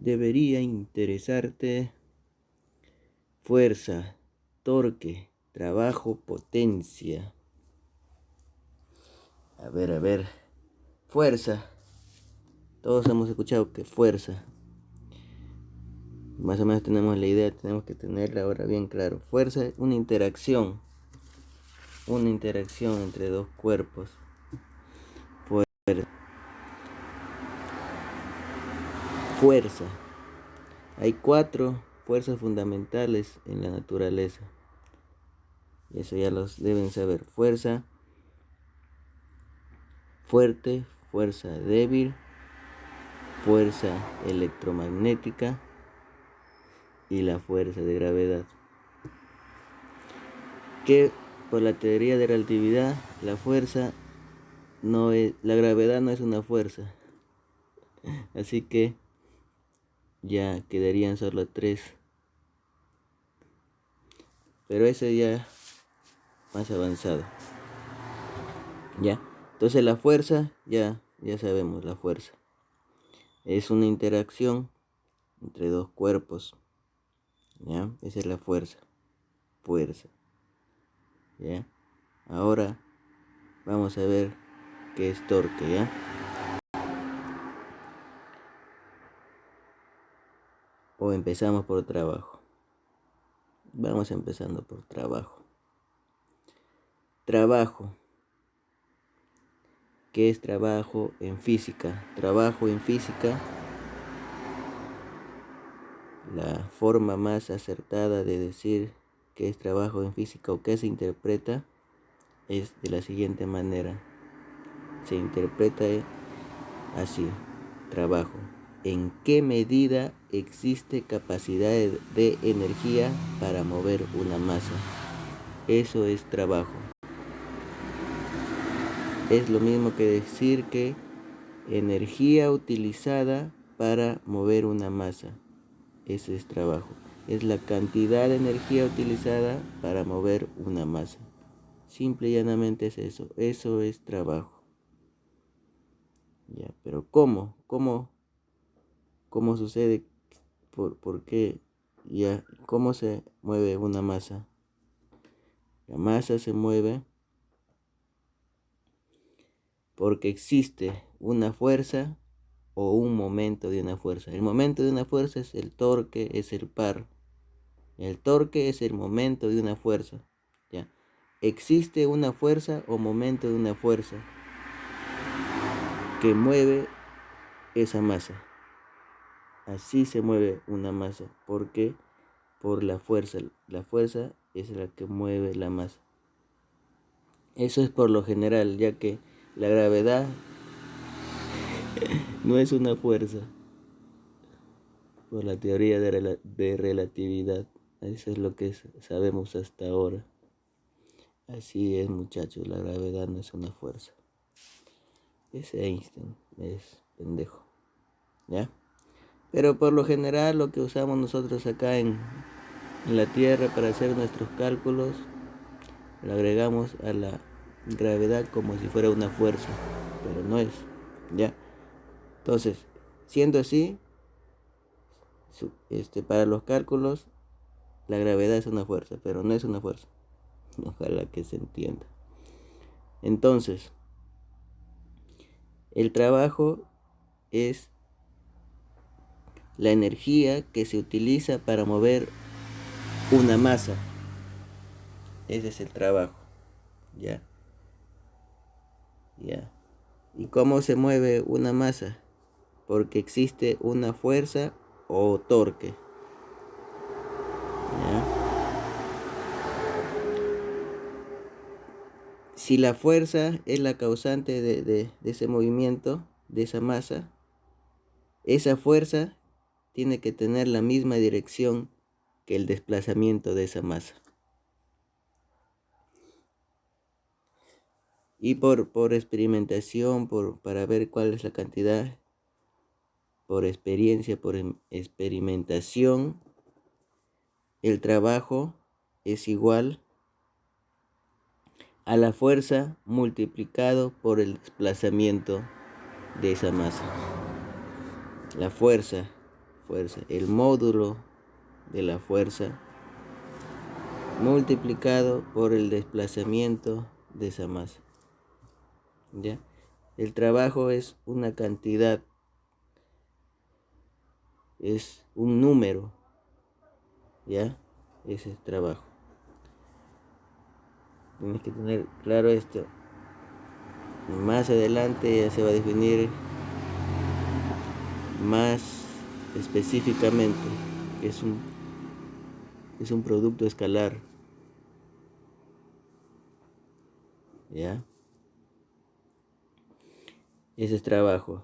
debería interesarte fuerza, torque, trabajo, potencia. A ver, fuerza. Todos hemos escuchado que fuerza. Más o menos tenemos la idea, tenemos que tenerla ahora bien claro. Fuerza es una interacción entre dos cuerpos. Fuerza. Hay 4 fuerzas fundamentales en la naturaleza. Y eso ya los deben saber. Fuerza fuerte, fuerza débil, fuerza electromagnética y la fuerza de gravedad. Que por la teoría de relatividad, la gravedad no es una fuerza. Así que ya quedarían solo 3. Pero eso ya más avanzado. Ya. Entonces la fuerza, ya sabemos, la fuerza es una interacción entre dos cuerpos. ¿Ya? Esa es la fuerza. ¿Ya? Ahora vamos a ver qué es torque, ¿ya? O empezamos por trabajo. Vamos empezando por trabajo. Trabajo. ¿Qué es trabajo en física? Trabajo en física, la forma más acertada de decir qué es trabajo en física o qué se interpreta es de la siguiente manera. Se interpreta así: trabajo. ¿En qué medida existe capacidad de energía para mover una masa? Eso es trabajo. Es lo mismo que decir que energía utilizada para mover una masa. Eso es trabajo. Es la cantidad de energía utilizada para mover una masa. Simple y llanamente es eso. Eso es trabajo. Ya, pero ¿cómo? ¿Cómo sucede? ¿Por qué? Ya, ¿cómo se mueve una masa? La masa se mueve porque existe una fuerza o un momento de una fuerza. El momento de una fuerza es el torque, es el par. El torque es el momento de una fuerza. ¿Ya? Existe una fuerza o momento de una fuerza que mueve esa masa. Así se mueve una masa. ¿Por qué? Por la fuerza. La fuerza es la que mueve la masa. Eso es por lo general, ya que la gravedad no es una fuerza. Por la teoría de relatividad. Eso es lo que sabemos hasta ahora. Así es, muchachos, la gravedad no es una fuerza. Ese Einstein es pendejo. ¿Ya? Pero por lo general lo que usamos nosotros acá en la Tierra para hacer nuestros cálculos, le agregamos a la gravedad como si fuera una fuerza, pero no es. ¿Ya? Entonces, siendo así, para los cálculos, la gravedad es una fuerza, pero no es una fuerza. Ojalá que se entienda. Entonces, el trabajo es la energía que se utiliza para mover una masa. Ese es el trabajo. Ya. ¿Y cómo se mueve una masa? Porque existe una fuerza o torque. ¿Ya? Si la fuerza es la causante de ese movimiento, de esa masa, esa fuerza tiene que tener la misma dirección que el desplazamiento de esa masa. Y por experimentación, para ver cuál es la cantidad, por experiencia, por experimentación, el trabajo es igual a la fuerza multiplicado por el desplazamiento de esa masa. La fuerza fuerza, el módulo de la fuerza multiplicado por el desplazamiento de esa masa. ¿Ya? El trabajo es una cantidad, es un número, ¿ya? Ese es trabajo. Tienes que tener claro esto. Más adelante ya se va a definir más específicamente que es un producto escalar, ¿ya? Ese es trabajo,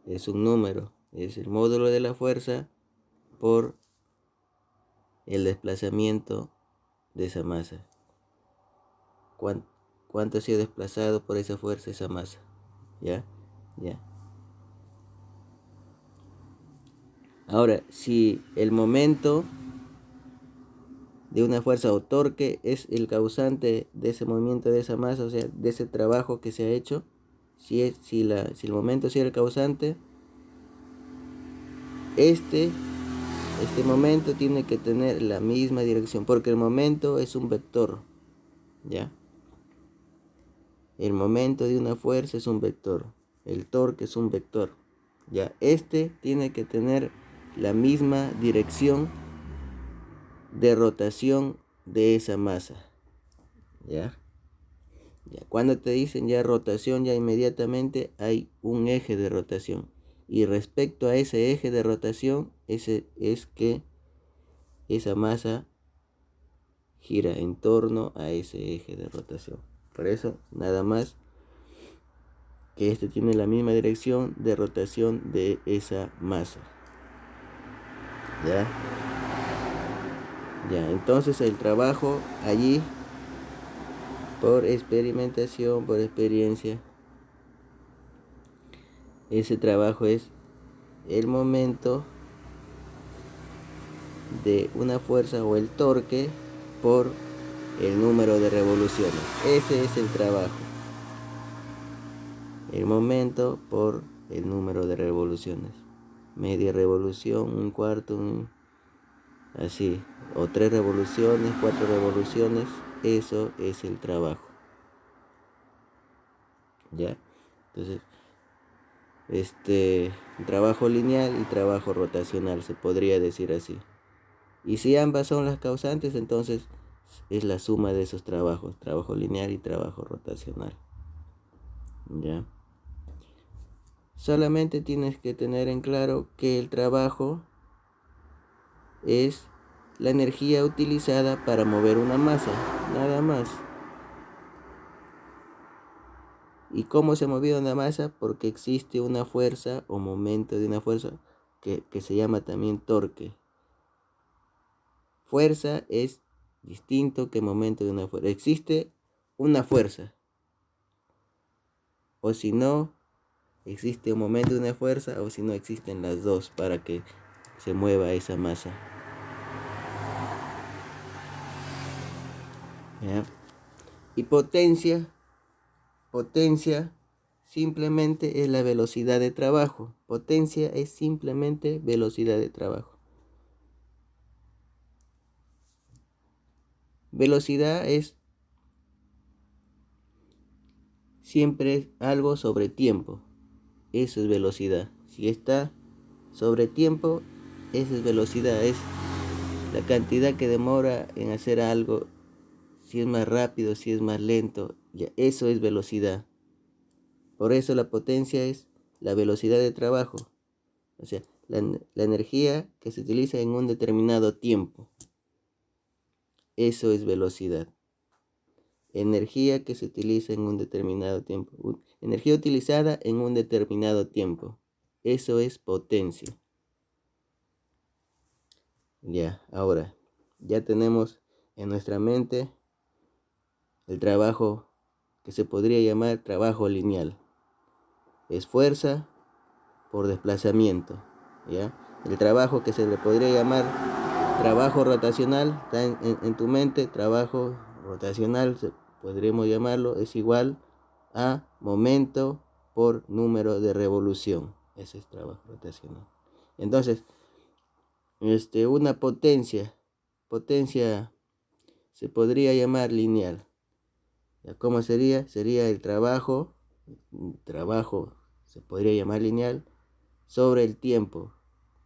es un número, es el módulo de la fuerza por el desplazamiento de esa masa. ¿Cuánto ha sido desplazado por esa fuerza, esa masa? ¿Ya? ¿Ya? Ahora, si el momento de una fuerza o torque es el causante de ese movimiento de esa masa, o sea, de ese trabajo que se ha hecho, si el momento es el causante, este momento tiene que tener la misma dirección, porque el momento es un vector, ¿ya? El momento de una fuerza es un vector, el torque es un vector, ¿ya? Este tiene que tener la misma dirección de rotación de esa masa, ¿ya? Ya, cuando te dicen ya rotación, ya inmediatamente hay un eje de rotación. Y respecto a ese eje de rotación, ese es que esa masa gira en torno a ese eje de rotación. Por eso, nada más que este tiene la misma dirección de rotación de esa masa. ¿Ya? Ya, entonces el trabajo allí, por experimentación, por experiencia, ese trabajo es el momento de una fuerza o el torque por el número de revoluciones. Ese es el trabajo. El momento por el número de revoluciones. Media revolución, un cuarto, así. O 3 revoluciones, 4 revoluciones. Eso es el trabajo. ¿Ya? Entonces, trabajo lineal y trabajo rotacional, se podría decir así. Y si ambas son las causantes, entonces es la suma de esos trabajos, trabajo lineal y trabajo rotacional. ¿Ya? Solamente tienes que tener en claro que el trabajo es la energía utilizada para mover una masa, nada más. ¿Y cómo se movió una masa? Porque existe una fuerza o momento de una fuerza que se llama también torque. Fuerza es distinto que momento de una fuerza. Existe una fuerza. O si no, existe un momento de una fuerza, o si no, existen las dos para que se mueva esa masa. ¿Ya? Y potencia simplemente es la velocidad de trabajo. Potencia es simplemente velocidad de trabajo. Velocidad es siempre algo sobre tiempo. Eso es velocidad. Si está sobre tiempo, eso es velocidad. Es la cantidad que demora en hacer algo. Si es más rápido, si es más lento. Ya, eso es velocidad. Por eso la potencia es la velocidad de trabajo. O sea, la energía que se utiliza en un determinado tiempo. Eso es velocidad. Energía que se utiliza en un determinado tiempo. Energía utilizada en un determinado tiempo. Eso es potencia. Ya, ahora, ya tenemos en nuestra mente el trabajo que se podría llamar trabajo lineal. Es fuerza por desplazamiento. ¿Ya? El trabajo que se le podría llamar trabajo rotacional, está en tu mente, trabajo rotacional, podríamos llamarlo, es igual a momento por número de revolución. Ese es trabajo rotacional. Entonces, una potencia se podría llamar lineal. ¿Cómo sería? Sería el trabajo se podría llamar lineal sobre el tiempo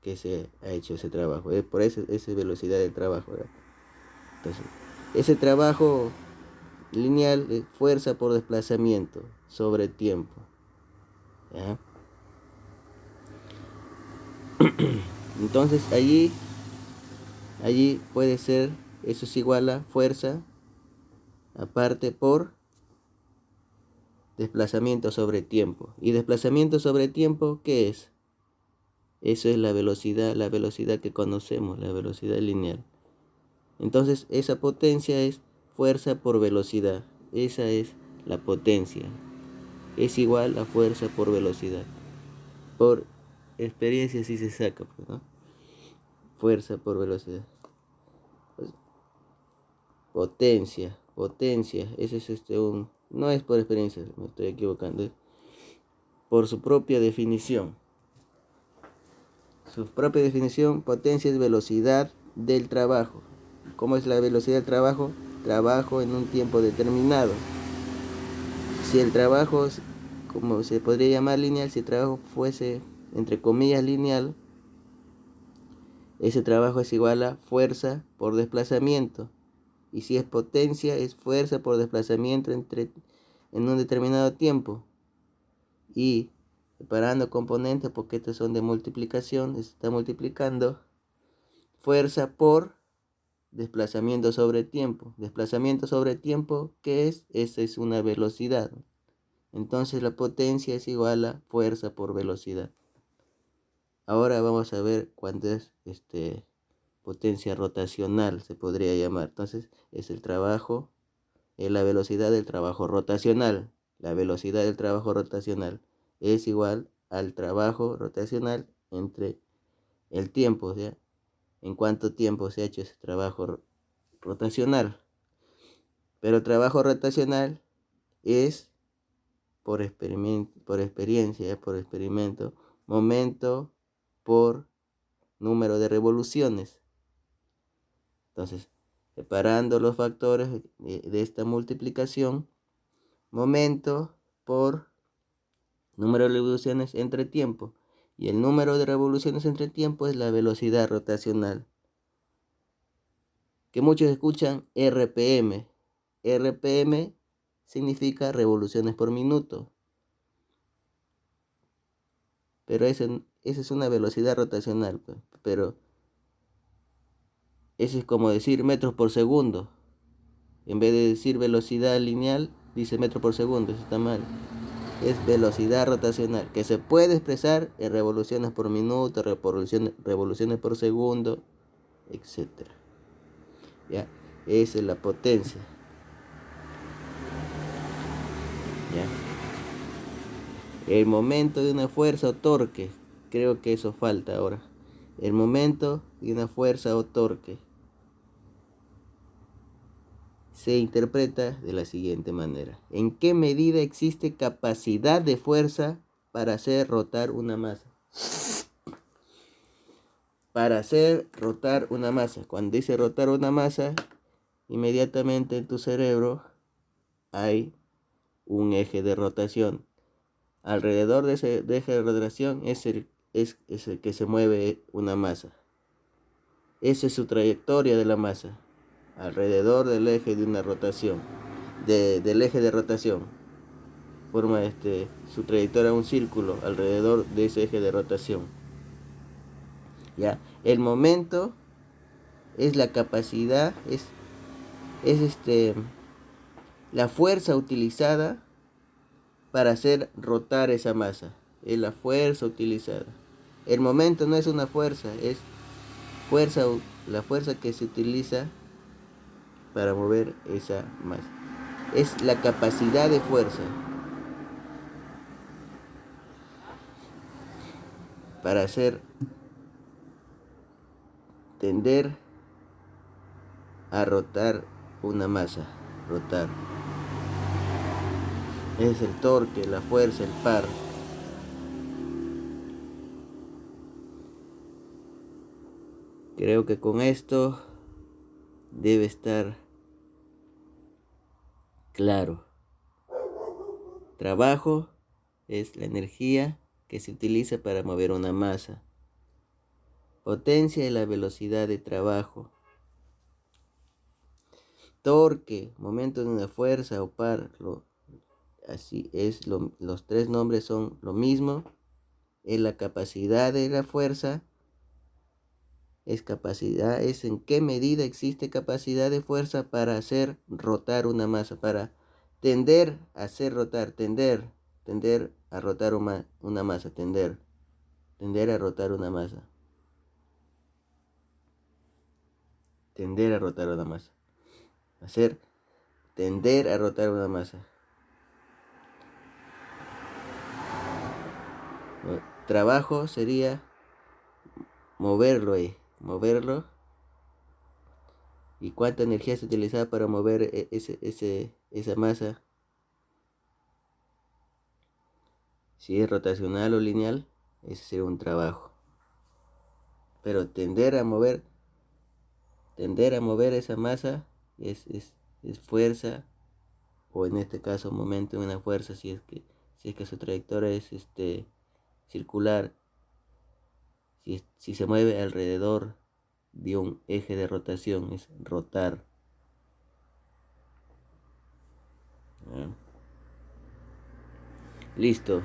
que se ha hecho ese trabajo. Por eso esa es velocidad del trabajo, ¿verdad? Entonces, ese trabajo lineal es fuerza por desplazamiento sobre tiempo. ¿Ya? Entonces allí puede ser, eso es igual a fuerza aparte por desplazamiento sobre tiempo. ¿Y desplazamiento sobre tiempo qué es? Eso es la velocidad que conocemos, la velocidad lineal. Entonces esa potencia es fuerza por velocidad. Esa es la potencia. Es igual a fuerza por velocidad. Por experiencia sí se saca, pues, ¿no? Fuerza por velocidad. Pues, potencia. Ese es no es por experiencia, me estoy equivocando. Por su propia definición. Su propia definición, potencia es velocidad del trabajo. ¿Cómo es la velocidad del trabajo? Trabajo en un tiempo determinado. Si el trabajo, como se podría llamar lineal, si el trabajo fuese, entre comillas, lineal, ese trabajo es igual a fuerza por desplazamiento. Y si es potencia, es fuerza por desplazamiento en un determinado tiempo. Y separando componentes, porque estos son de multiplicación, se está multiplicando. Fuerza por desplazamiento sobre tiempo. Desplazamiento sobre tiempo, ¿qué es? Esa es una velocidad. Entonces la potencia es igual a fuerza por velocidad. Ahora vamos a ver cuánto es potencia rotacional, se podría llamar. Entonces es el trabajo, es la velocidad del trabajo rotacional. La velocidad del trabajo rotacional es igual al trabajo rotacional entre el tiempo, ¿sí? En cuánto tiempo se ha hecho ese trabajo rotacional. Pero el trabajo rotacional es por experimento, momento por número de revoluciones. Entonces, separando los factores de esta multiplicación, momento por número de revoluciones entre tiempo. Y el número de revoluciones entre tiempo es la velocidad rotacional, que muchos escuchan RPM. RPM significa revoluciones por minuto. Pero esa es una velocidad rotacional, pero eso es como decir metros por segundo. En vez de decir velocidad lineal, dice metro por segundo, eso está mal. Es velocidad rotacional, que se puede expresar en revoluciones por minuto, revoluciones por segundo, etc. ¿Ya? Esa es la potencia. ¿Ya? El momento de una fuerza o torque, creo que eso falta ahora. El momento de una fuerza o torque se interpreta de la siguiente manera. ¿En qué medida existe capacidad de fuerza para hacer rotar una masa? Para hacer rotar una masa. Cuando dice rotar una masa, inmediatamente en tu cerebro hay un eje de rotación. Alrededor de ese eje de rotación es el que se mueve una masa. Esa es su trayectoria de la masa. Alrededor del eje de una rotación. Del eje de rotación. Forma su trayectoria un círculo alrededor de ese eje de rotación. ¿Ya? El momento es la capacidad, es la fuerza utilizada para hacer rotar esa masa. Es la fuerza utilizada. El momento no es una fuerza, es la fuerza que se utiliza para mover esa masa. Es la capacidad de fuerza para hacer tender a rotar una masa. Rotar. Es el torque, la fuerza, el par. ¿Ya? Creo que con esto debe estar claro. Trabajo es la energía que se utiliza para mover una masa. Potencia es la velocidad de trabajo. Torque, momento de una fuerza o par. Así es, los tres nombres son lo mismo. Es la capacidad de la fuerza. Es capacidad, es en qué medida existe capacidad de fuerza para hacer rotar una masa, para tender a hacer rotar, tender a rotar una masa, tender a rotar una masa, tender a rotar una masa, hacer, tender a rotar una masa. Trabajo sería moverlo ahí, moverlo. ¿Y cuánta energía se utilizaba para mover esa masa? Si es rotacional o lineal, ese sería un trabajo. Pero tender a mover esa masa es fuerza, o en este caso momento de una fuerza, si es que su trayectoria es circular, si se mueve alrededor de un eje de rotación, es rotar. ¿Ya? Listo.